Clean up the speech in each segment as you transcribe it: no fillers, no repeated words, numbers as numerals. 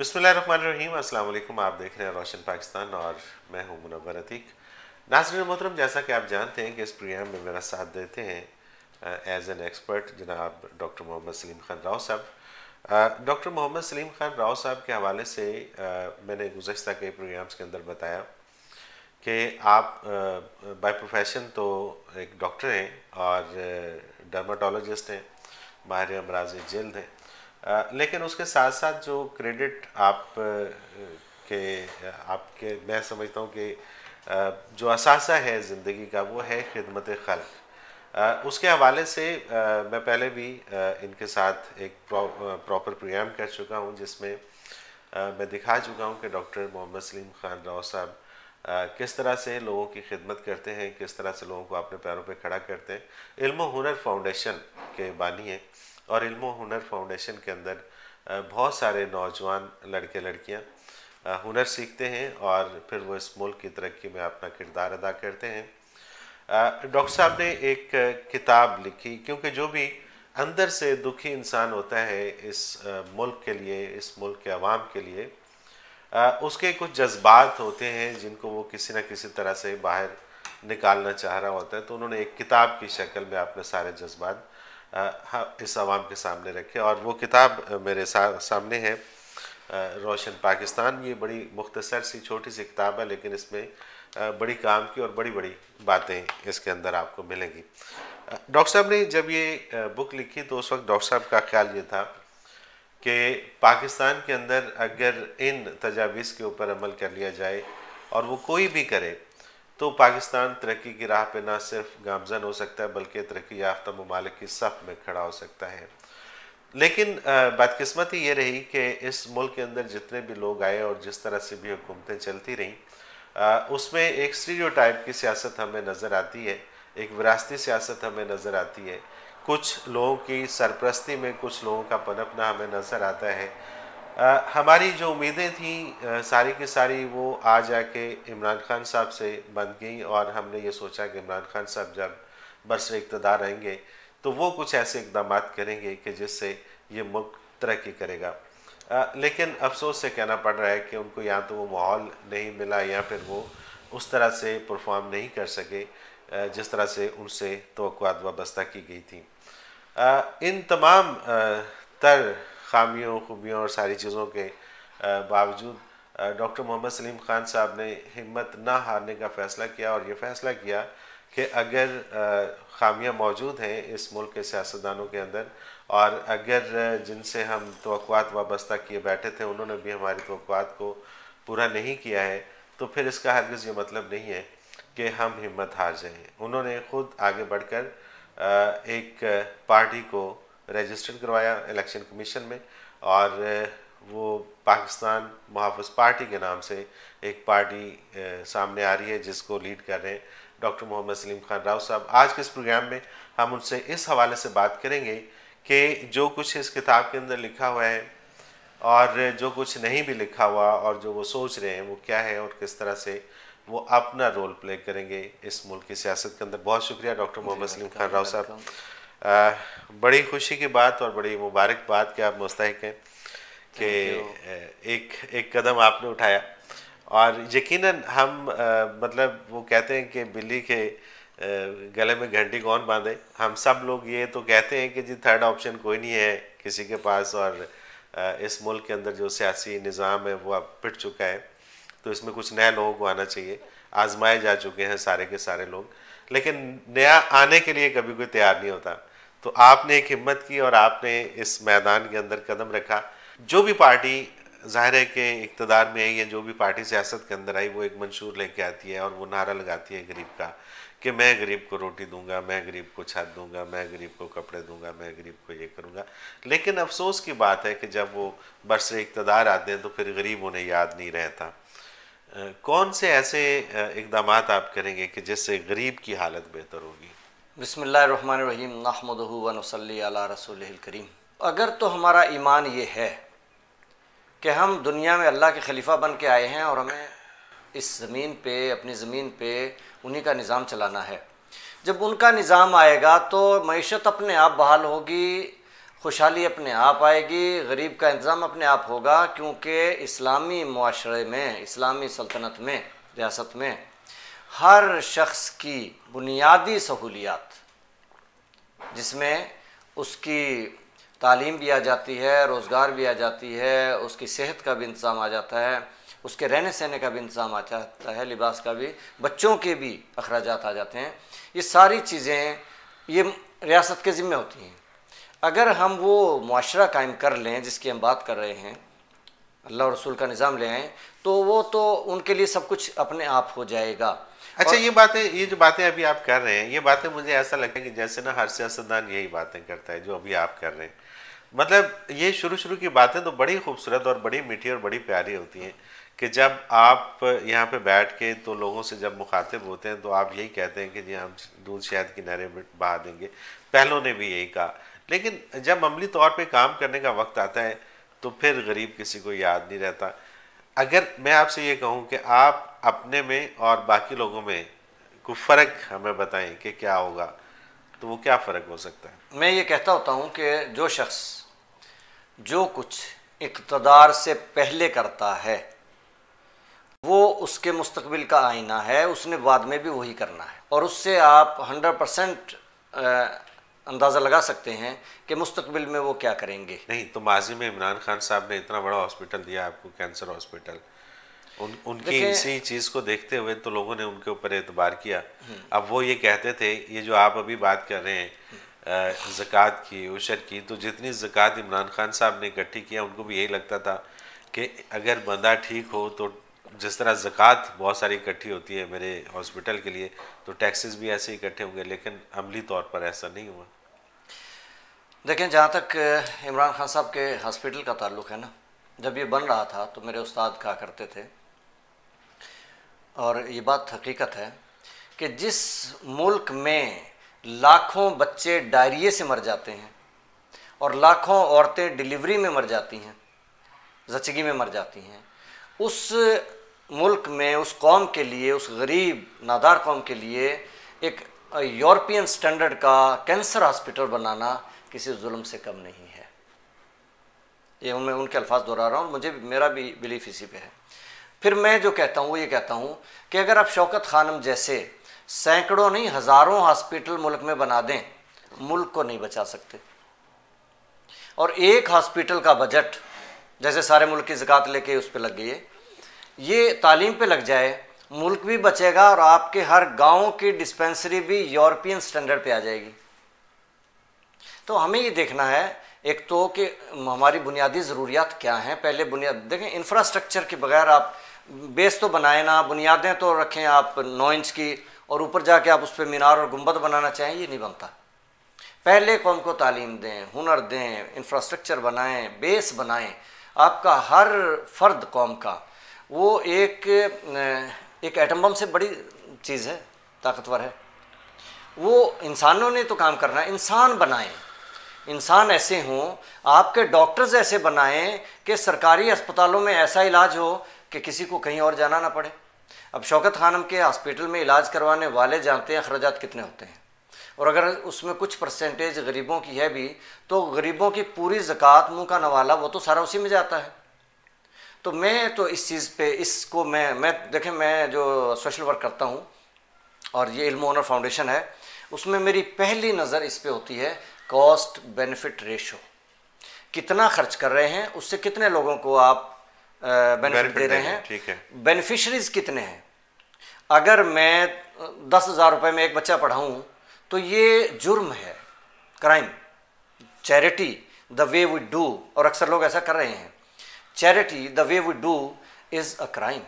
बिस्मिल्लाहिर्रहमानिर्रहीम। अस्सलाम वालेकुम। आप देख रहे हैं रोशन पाकिस्तान और मैं हूं मुनव्वर अतीक। नाज़रीन मोहतरम, जैसा कि आप जानते हैं कि इस प्रोग्राम में मेरा साथ देते हैं एज एन एक्सपर्ट जनाब डॉक्टर मोहम्मद सलीम खान राव साहब। डॉक्टर मोहम्मद सलीम खान राव साहब के हवाले से मैंने गुज़श्ता कई प्रोग्राम्स के अंदर बताया कि आप बाय प्रोफेशन तो एक डॉक्टर हैं और डर्माटोलॉजिस्ट हैं, माहिर अमराज जल्द हैं। लेकिन उसके साथ साथ जो क्रेडिट के आपके मैं समझता हूँ कि जो असासा है ज़िंदगी का वो है खिदमत खल्क। उसके हवाले से मैं पहले भी इनके साथ एक प्रॉपर प्रोग्राम कर चुका हूँ जिसमें मैं दिखा चुका हूँ कि डॉक्टर मोहम्मद सलीम खान राव साहब किस तरह से लोगों की खिदमत करते हैं, किस तरह से लोगों को अपने पैरों पे खड़ा करते हैं। इल्म हुनर फाउंडेशन के बानी हैं और इल्म हुनर फाउंडेशन के अंदर बहुत सारे नौजवान लड़के लड़कियां हुनर सीखते हैं और फिर वो इस मुल्क की तरक्की में अपना किरदार अदा करते हैं। डॉक्टर साहब ने एक किताब लिखी क्योंकि जो भी अंदर से दुखी इंसान होता है इस मुल्क के लिए, इस मुल्क के अवाम के लिए, उसके कुछ जज्बात होते हैं जिनको वो किसी न किसी तरह से बाहर निकालना चाह रहा होता है। तो उन्होंने एक किताब की शक्ल में अपने सारे जज्बात इस आवाम के सामने रखे और वो किताब मेरे सामने है, रोशन पाकिस्तान। ये बड़ी मुख्तसर सी छोटी सी किताब है लेकिन इसमें बड़ी काम की और बड़ी बड़ी बातें इसके अंदर आपको मिलेंगी। डॉक्टर साहब ने जब ये बुक लिखी तो उस वक्त डॉक्टर साहब का ख्याल ये था कि पाकिस्तान के अंदर अगर इन तजावीज़ के ऊपर अमल कर लिया जाए और वो कोई भी करे तो पाकिस्तान तरक्की की राह पे ना सिर्फ गामजन हो सकता है बल्कि तरक्की याफ्ता ममालिक की सफ़ में खड़ा हो सकता है। लेकिन बदकिस्मती ये रही कि इस मुल्क के अंदर जितने भी लोग आए और जिस तरह से भी हुकूमतें चलती रहीं उसमें एक स्टीरियोटाइप की सियासत हमें नज़र आती है, एक विरासती सियासत हमें नज़र आती है, कुछ लोगों की सरपरस्ती में कुछ लोगों का पनपना हमें नज़र आता है। हमारी जो उम्मीदें थी सारी की सारी वो आ जाके इमरान खान साहब से बन गई और हमने ये सोचा कि इमरान खान साहब जब बरसर इक़्तिदार आएंगे तो वो कुछ ऐसे इकदाम करेंगे कि जिससे ये मुल्क तरक्की करेगा। लेकिन अफसोस से कहना पड़ रहा है कि उनको या तो वो माहौल नहीं मिला या फिर वो उस तरह से परफॉर्म नहीं कर सके जिस तरह से उनसे तवक्कुआत वाबस्ता की गई थी। इन तमाम तर खामियों खूबियों और सारी चीज़ों के बावजूद डॉक्टर मोहम्मद सलीम खान साहब ने हिम्मत ना हारने का फ़ैसला किया और ये फ़ैसला किया कि अगर खामियां मौजूद हैं इस मुल्क के सियासतदानों के अंदर और अगर जिनसे हम तवक्कुआत वाबस्ता किए बैठे थे उन्होंने भी हमारी तवक्कुआत को पूरा नहीं किया है तो फिर इसका हरगिज़ ये मतलब नहीं है कि हम हिम्मत हार जाएं। उन्होंने ख़ुद आगे बढ़कर एक पार्टी को रजिस्टर करवाया इलेक्शन कमीशन में और वो पाकिस्तान मुहाफ़िज़ पार्टी के नाम से एक पार्टी सामने आ रही है जिसको लीड कर रहे हैं डॉक्टर मोहम्मद सलीम खान राव साहब। आज के इस प्रोग्राम में हम उनसे इस हवाले से बात करेंगे कि जो कुछ इस किताब के अंदर लिखा हुआ है और जो कुछ नहीं भी लिखा हुआ और जो वो सोच रहे हैं वो क्या है और किस तरह से वो अपना रोल प्ले करेंगे इस मुल्क की सियासत के अंदर। बहुत शुक्रिया डॉक्टर मोहम्मद सलीम खान राव साहब। बड़ी खुशी की बात और बड़ी मुबारक बात कि आप मुस्तहिक हैं कि एक एक कदम आपने उठाया और यकीनन हम मतलब वो कहते हैं कि बिल्ली के गले में घंटी कौन बांधे। हम सब लोग ये तो कहते हैं कि जी थर्ड ऑप्शन कोई नहीं है किसी के पास और इस मुल्क के अंदर जो सियासी निज़ाम है वो अब पिट चुका है तो इसमें कुछ नया लोगों को आना चाहिए। आजमाए जा चुके हैं सारे के सारे लोग लेकिन नया आने के लिए कभी कोई तैयार नहीं होता। तो आपने एक हिम्मत की और आपने इस मैदान के अंदर कदम रखा। जो भी पार्टी ज़ाहिर है कि इक़्तिदार में आई है, जो भी पार्टी सियासत के अंदर आई वो एक मंशूर लेके आती है और वो नारा लगाती है गरीब का कि मैं गरीब को रोटी दूंगा, मैं गरीब को छत दूंगा, मैं गरीब को कपड़े दूंगा, मैं गरीब को ये करूंगा। लेकिन अफसोस की बात है कि जब वो बरसर इक़्तिदार आते हैं तो फिर गरीब उन्हें याद नहीं रहता। कौन से ऐसे इक़दाम आप करेंगे कि जिससे गरीब की हालत बेहतर होगी? बिस्मिल्लाहिर्रहमानिर्रहीम नहमदुहु व नसल्ली अला रसूलिहिल करीम। अगर तो हमारा ईमान ये है कि हम दुनिया में अल्लाह के खलीफा बन के आए हैं और हमें इस ज़मीन पे अपनी ज़मीन पे उन्हीं का निज़ाम चलाना है, जब उनका निज़ाम आएगा तो मईशत अपने आप बहाल होगी, खुशहाली अपने आप आएगी, गरीब का इंतज़ाम अपने आप होगा, क्योंकि इस्लामी मुआशरे में, इस्लामी सल्तनत में, रियासत में हर शख्स की बुनियादी सहूलियात, जिसमें उसकी तालीम भी आ जाती है, रोज़गार भी आ जाती है, उसकी सेहत का भी इंतज़ाम आ जाता है, उसके रहने सहने का भी इंतज़ाम आ जाता है, लिबास का भी, बच्चों के भी अखराजात आ जाते हैं। ये सारी चीज़ें ये रियासत के ज़िम्मे होती हैं। अगर हम वो मुआशरा कायम कर लें जिसकी हम बात कर रहे हैं, अल्लाह और रसूल का निज़ाम ले आएँ, तो वो तो उनके लिए सब कुछ अपने आप हो जाएगा। अच्छा, ये जो बातें अभी आप कर रहे हैं, ये बातें मुझे ऐसा लगता है कि जैसे ना हर सियासतदान यही बातें करता है जो अभी आप कर रहे हैं। मतलब ये शुरू शुरू की बातें तो बड़ी खूबसूरत और बड़ी मीठी और बड़ी प्यारी होती हैं कि जब आप यहाँ पे बैठ के तो लोगों से जब मुखातिब होते हैं तो आप यही कहते हैं कि जी हम दूध शहद की नहरें बहा देंगे। पहलों ने भी यही कहा, लेकिन जब अमली तौर पे काम करने का वक्त आता है तो फिर गरीब किसी को याद नहीं रहता। अगर मैं आपसे ये कहूँ कि आप अपने में और बाकी लोगों में कोई फ़र्क हमें बताएं कि क्या होगा, तो वो क्या फ़र्क हो सकता है? मैं ये कहता होता हूँ कि जो शख्स जो कुछ इक़्तिदार से पहले करता है वो उसके मुस्तकबिल का आईना है, उसने बाद में भी वही करना है, और उससे आप 100% अंदाज़ा लगा सकते हैं कि मुस्तकबिल में वो क्या करेंगे। नहीं तो माजी में इमरान खान साहब ने इतना बड़ा हॉस्पिटल दिया आपको, कैंसर हॉस्पिटल, उनकी इसी चीज़ को देखते हुए तो लोगों ने उनके ऊपर एतबार किया। अब वो ये कहते थे, ये जो आप अभी बात कर रहे हैं ज़कात की, उशर की, तो जितनी ज़कात इमरान खान साहब ने इकट्ठी किया उनको भी यही लगता था कि अगर बंदा ठीक हो तो जिस तरह ज़कात बहुत सारी इकट्ठी होती है मेरे हॉस्पिटल के लिए, तो टैक्सेस भी ऐसे इकट्ठे होंगे, लेकिन अमली तौर पर ऐसा नहीं हुआ। देखें, जहाँ तक इमरान खान साहब के हॉस्पिटल का ताल्लुक़ है ना, जब ये बन रहा था तो मेरे उस्ताद कहा करते थे, और ये बात हकीकत है, कि जिस मुल्क में लाखों बच्चे डायरिए से मर जाते हैं और लाखों औरतें डिलीवरी में मर जाती हैं, ज़चगी में मर जाती हैं, उस मुल्क में, उस कौम के लिए, उस गरीब नादार कौम के लिए एक यूरोपियन स्टैंडर्ड का कैंसर हॉस्पिटल बनाना किसी जुल्म से कम नहीं है। ये मैं उनके अल्फाज दोहरा रहा हूँ, मुझे मेरा भी बिलीफ इसी पे है। फिर मैं जो कहता हूँ वो ये कहता हूँ कि अगर आप शौकत खानम जैसे सैकड़ों नहीं हज़ारों हॉस्पिटल मुल्क में बना दें, मुल्क को नहीं बचा सकते। और एक हॉस्पिटल का बजट जैसे सारे मुल्क की ज़कात लेके उस पर लग गई है, ये तालीम पे लग जाए, मुल्क भी बचेगा और आपके हर गांव की डिस्पेंसरी भी यूरोपियन स्टैंडर्ड पे आ जाएगी। तो हमें ये देखना है एक तो कि हमारी बुनियादी ज़रूरियात क्या हैं। पहले बुनियाद देखें, इंफ्रास्ट्रक्चर के बगैर आप बेस तो बनाए ना, बुनियादें तो रखें आप 9 इंच की, और ऊपर जाके आप उस पर मीनार और गुंबद बनाना चाहें, ये नहीं बनता। पहले कौम को तालीम दें, हुनर दें, इंफ्रास्ट्रक्चर बनाएं, बेस बनाएं। आपका हर फर्द कौम का वो एक एटम बम से बड़ी चीज़ है, ताकतवर है। वो इंसानों ने तो काम करना है, इंसान बनाएं, इंसान ऐसे हों, आपके डॉक्टर्स ऐसे बनाएं कि सरकारी अस्पतालों में ऐसा इलाज हो कि किसी को कहीं और जाना ना पड़े। अब शौकत खानम के हॉस्पिटल में इलाज करवाने वाले जानते हैं अखराजात कितने होते हैं, और अगर उसमें कुछ परसेंटेज गरीबों की है भी, तो गरीबों की पूरी ज़कात मुँह का नवाला वो तो सारा उसी में जाता है। तो मैं तो इस चीज़ पे, इसको मैं देखें, मैं जो सोशल वर्क करता हूँ और ये इल्म ओनर फाउंडेशन है, उसमें मेरी पहली नज़र इस पे होती है कॉस्ट बेनिफिट रेशो। कितना खर्च कर रहे हैं, उससे कितने लोगों को आप बेनिफिट दे रहे हैं, ठीक है, बेनिफिशरीज कितने हैं। अगर मैं 10,000 रुपये में एक बच्चा पढ़ाऊँ तो ये जुर्म है, crime. Charity the way we do, और अक्सर लोग ऐसा कर रहे हैं, charity the way we do is a crime.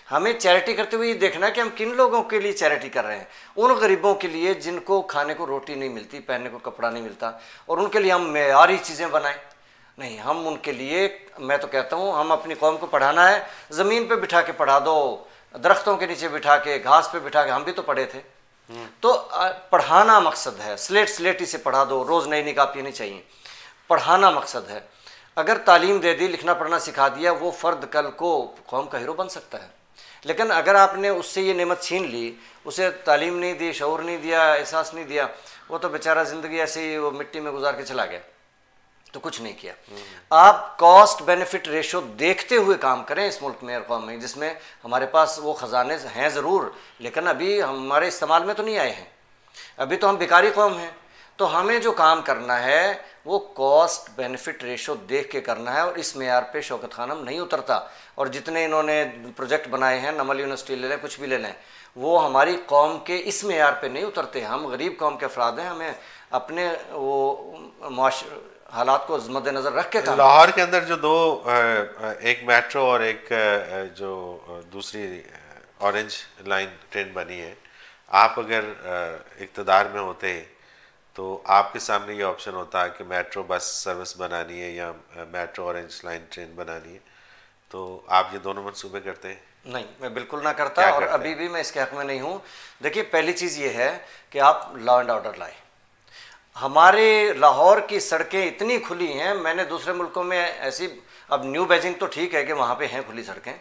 हमें चैरिटी करते हुए ये देखना है कि हम किन लोगों के लिए चैरिटी कर रहे हैं। उन गरीबों के लिए जिनको खाने को रोटी नहीं मिलती, पहनने को कपड़ा नहीं मिलता, और उनके लिए हम मेयारी चीज़ें बनाएं। नहीं, हम उनके लिए, मैं तो कहता हूँ, हम अपनी कौम को पढ़ाना है, ज़मीन पे बिठा के पढ़ा दो, दरख्तों के नीचे बिठा के, घास पे बिठा के, हम भी तो पढ़े थे। तो पढ़ाना मकसद है, स्लेटी से पढ़ा दो, रोज़ नई नई कापियाँ नहीं चाहिए, पढ़ाना मकसद है। अगर तालीम दे दी, लिखना पढ़ना सिखा दिया, वो फ़र्द कल को कौम का हीरो बन सकता है। लेकिन अगर आपने उससे ये नेमत छीन ली, उसे तालीम नहीं दी, शऊर नहीं दिया, एहसास नहीं दिया, वो तो बेचारा ज़िंदगी ऐसे ही वो मिट्टी में गुजार के चला गया। तो कुछ नहीं किया। आप कॉस्ट बेनिफिट रेशो देखते हुए काम करें इस मुल्क में और कौम में, जिसमें हमारे पास वो ख़जाने हैं ज़रूर, लेकिन अभी हमारे इस्तेमाल में तो नहीं आए हैं, अभी तो हम भिखारी कौम हैं। तो हमें जो काम करना है वो कॉस्ट बेनिफिट रेशो देख के करना है, और इस मेयार पे शौकत खानम नहीं उतरता। और जितने इन्होंने प्रोजेक्ट बनाए हैं, नमल यूनिवर्सिटी ले लें, कुछ भी ले लें, वो हमारी कौम के इस मेयार पे नहीं उतरते। हम गरीब कौम के अफराद हैं, हमें अपने वो हालात को मद्देनज़र रख के काम। लाहौर के अंदर जो दो एक मेट्रो और एक जो दूसरी ऑरेंज लाइन ट्रेन बनी है, आप अगर इक़्तिदार में होते तो आपके सामने ये ऑप्शन होता है कि मेट्रो बस सर्विस बनानी है या मेट्रो ऑरेंज लाइन ट्रेन बनानी है, तो आप ये दोनों मंसूबे करते हैं? नहीं, मैं बिल्कुल ना करता, और अभी भी मैं इसके हक़ में नहीं हूँ। देखिए, पहली चीज़ ये है कि आप लॉ एंड ऑर्डर लाए। हमारे लाहौर की सड़कें इतनी खुली हैं, मैंने दूसरे मुल्कों में ऐसी, अब न्यू बीजिंग तो ठीक है कि वहाँ पे हैं खुली सड़कें,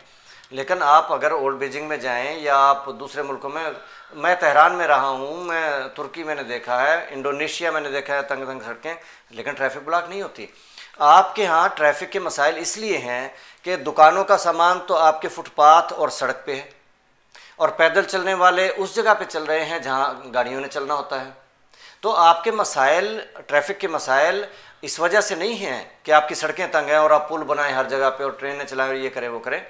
लेकिन आप अगर ओल्ड बीजिंग में जाएं या आप दूसरे मुल्कों में, मैं तेहरान में रहा हूँ, मैं तुर्की मैंने देखा है, इंडोनेशिया मैंने देखा है, तंग तंग सड़कें, लेकिन ट्रैफिक ब्लॉक नहीं होती। आपके यहाँ ट्रैफिक के मसाइल इसलिए हैं कि दुकानों का सामान तो आपके फुटपाथ और सड़क पे है, और पैदल चलने वाले उस जगह पे चल रहे हैं जहाँ गाड़ियों ने चलना होता है। तो आपके मसाइल, ट्रैफिक के मसाइल इस वजह से नहीं हैं कि आपकी सड़कें तंग हैं और आप पुल बनाएं हर जगह पे और ट्रेनें चलाएं और ये करें वो करें।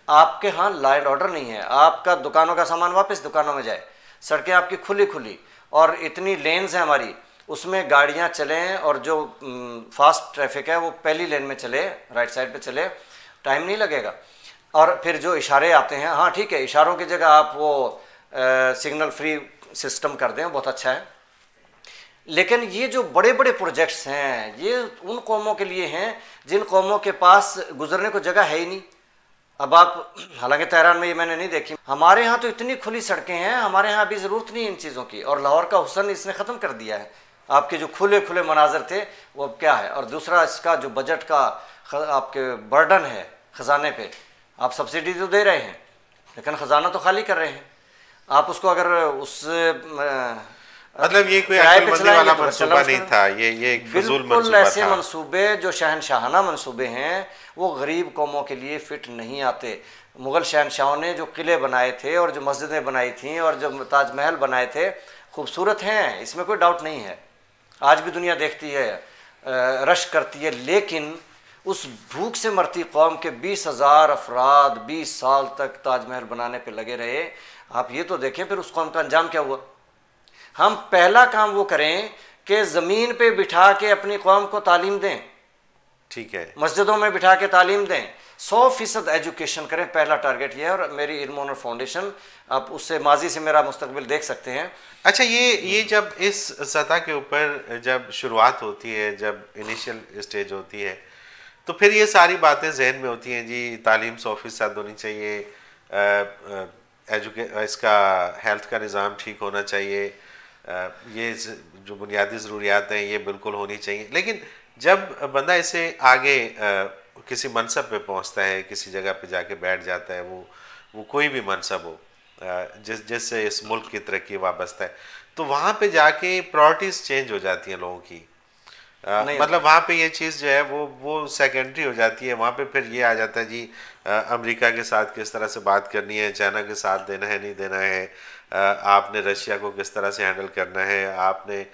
आपके यहाँ लॉ एंड ऑर्डर नहीं है, आपका दुकानों का सामान वापस दुकानों में जाए, सड़कें आपकी खुली खुली, और इतनी लेन्स हैं हमारी, उसमें गाड़ियाँ चलें, और जो फास्ट ट्रैफिक है वो पहली लेन में चले, राइट साइड पे चले, टाइम नहीं लगेगा। और फिर जो इशारे आते हैं, हाँ ठीक है, इशारों की जगह आप वो सिग्नल फ्री सिस्टम कर दें, बहुत अच्छा है। लेकिन ये जो बड़े बड़े प्रोजेक्ट्स हैं, ये उन कौमों के लिए हैं जिन कौमों के पास गुजरने को जगह है ही नहीं। अब आप, हालांकि तेहरान में ये मैंने नहीं देखी, हमारे यहाँ तो इतनी खुली सड़कें हैं, हमारे यहाँ अभी ज़रूरत नहीं इन चीज़ों की, और लाहौर का हुस्न इसने ख़त्म कर दिया है। आपके जो खुले खुले मनाजर थे वो अब क्या है। और दूसरा, इसका जो बजट का आपके बर्डन है ख़जाने पे, आप सब्सिडी तो दे रहे हैं लेकिन ख़जाना तो खाली कर रहे हैं। आप उसको अगर उस मतलब ये कोई अक्लमंदी वाला मंसूबा नहीं था, ये एक फिजूल मंसूबा था। ऐसे मंसूबे जो शहनशाहाना मंसूबे हैं वो गरीब कौमों के लिए फ़िट नहीं आते। मुग़ल शहनशाहों ने जो किले बनाए थे और जो मस्जिदें बनाई थीं और जो ताजमहल बनाए थे, खूबसूरत हैं, इसमें कोई डाउट नहीं है, आज भी दुनिया देखती है, रश करती है। लेकिन उस भूख से मरती कौम के 20,000 अफराद 20 साल तक ताजमहल बनाने पे लगे रहे। आप ये तो देखें फिर उस कौम का अंजाम क्या हुआ। हम पहला काम वो करें कि ज़मीन पे बिठा के अपनी कौम को तालीम दें, ठीक है, मस्जिदों में बिठा के तालीम दें, 100% एजुकेशन करें, पहला टारगेट ये है। और मेरी इल्म ऑनर फाउंडेशन, आप उससे माजी से मेरा मुस्तकबिल देख सकते हैं। अच्छा, ये जब इस सतह के ऊपर जब शुरुआत होती है, जब इनिशियल स्टेज होती है, तो फिर ये सारी बातें जहन में होती हैं जी, तालीम 100% होनी चाहिए, इसका हेल्थ का निज़ाम ठीक होना चाहिए, ये जो बुनियादी ज़रूरियात हैं ये बिल्कुल होनी चाहिए। लेकिन जब बंदा इसे आगे किसी मनसब पे पहुंचता है, किसी जगह पे जाके बैठ जाता है, वो कोई भी मनसब हो जिससे इस मुल्क की तरक्की वाबस्ता है, तो वहाँ पे जाके प्रायोरिटीज़ चेंज हो जाती हैं लोगों की। मतलब वहाँ पे ये चीज़ जो है वो सेकेंडरी हो जाती है। वहाँ पे फिर ये आ जाता है जी, अमेरिका के साथ किस तरह से बात करनी है, चाइना के साथ देना है नहीं देना है, आपने रशिया को किस तरह से हैंडल करना है, आपने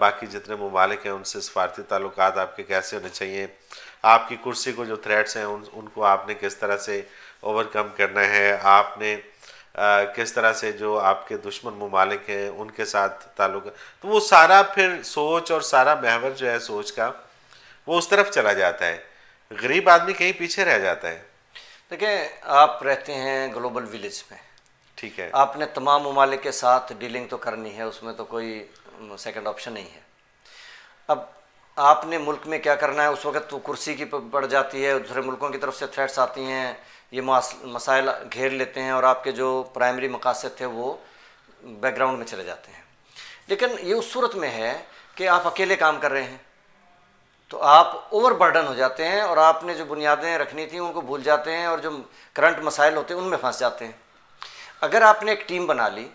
बाकी जितने ममालिक हैं उनसे सफारती ताल्लुकात आपके कैसे होने चाहिए, आपकी कुर्सी को जो थ्रेट्स हैं उनको आपने किस तरह से ओवरकम करना है, आपने किस तरह से जो आपके दुश्मन ममालिक हैं उनके साथ ताल्लुक, तो वो सारा फिर सोच और सारा महवर जो है सोच का वो उस तरफ चला जाता है, गरीब आदमी कहीं पीछे रह जाता है। देखिए, आप रहते हैं ग्लोबल विलेज में, ठीक है, आपने तमाम ममालिक के साथ डीलिंग तो करनी है, उसमें तो कोई सेकंड ऑप्शन नहीं है। अब आपने मुल्क में क्या करना है, उस वक्त तो कुर्सी की पड़ जाती है, दूसरे मुल्कों की तरफ से थ्रेट्स आती हैं, ये मसाइल घेर लेते हैं और आपके जो प्राइमरी मकासद थे वो बैकग्राउंड में चले जाते हैं। लेकिन ये उस सूरत में है कि आप अकेले काम कर रहे हैं तो आप ओवरबर्डन हो जाते हैं और आपने जो बुनियादें रखनी थी उनको भूल जाते हैं और जो करंट मसाइल होते हैं उनमें फंस जाते हैं। अगर आपने एक टीम बना ली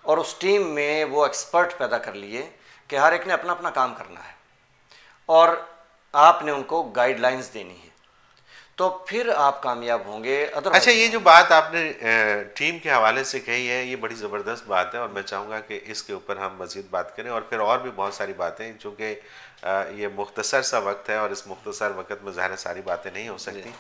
और उस टीम में वो एक्सपर्ट पैदा कर लिए कि हर एक ने अपना अपना काम करना है और आपने उनको गाइडलाइंस देनी है, तो फिर आप कामयाब होंगे। अच्छा, ये जो बात आपने टीम के हवाले से कही है, ये बड़ी ज़बरदस्त बात है और मैं चाहूँगा कि इसके ऊपर हम मज़ीद बात करें और फिर और भी बहुत सारी बातें, चूँकि ये मुख्तसर सा वक्त है और इस मुख्तसर वक्त में ज़ाहिर सारी बातें नहीं हो सकती,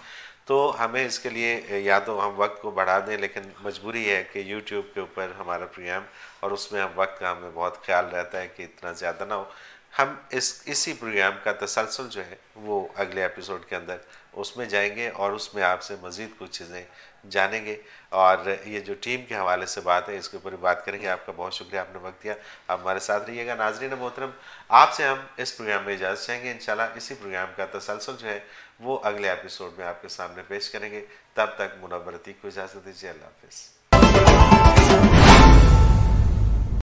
तो हमें इसके लिए या तो हम वक्त को बढ़ा दें, लेकिन मजबूरी है कि यूट्यूब के ऊपर हमारा प्रोग्राम और उसमें हम वक्त का हमें बहुत ख्याल रहता है कि इतना ज़्यादा ना हो। हम इसी प्रोग्राम का तसलसल जो है वो अगले एपिसोड के अंदर उसमें जाएंगे और उसमें आपसे मज़ीद कुछ चीज़ें जानेंगे और ये जो टीम के हवाले से बात है इसके ऊपर बात करेंगे। आपका बहुत शुक्रिया, आपने वक्त दिया, आप हमारे साथ रहिएगा। नाज़रीन मोहतरम, आपसे हम इस प्रोग्राम में इजाज़त चाहेंगे। इंशाल्लाह इसी प्रोग्राम का तसलसल जो है वो अगले एपिसोड में आपके सामने पेश करेंगे। तब तक मुनव्वर अतीक को इजाज़त दीजिए। अल्लाह हाफ़िज़।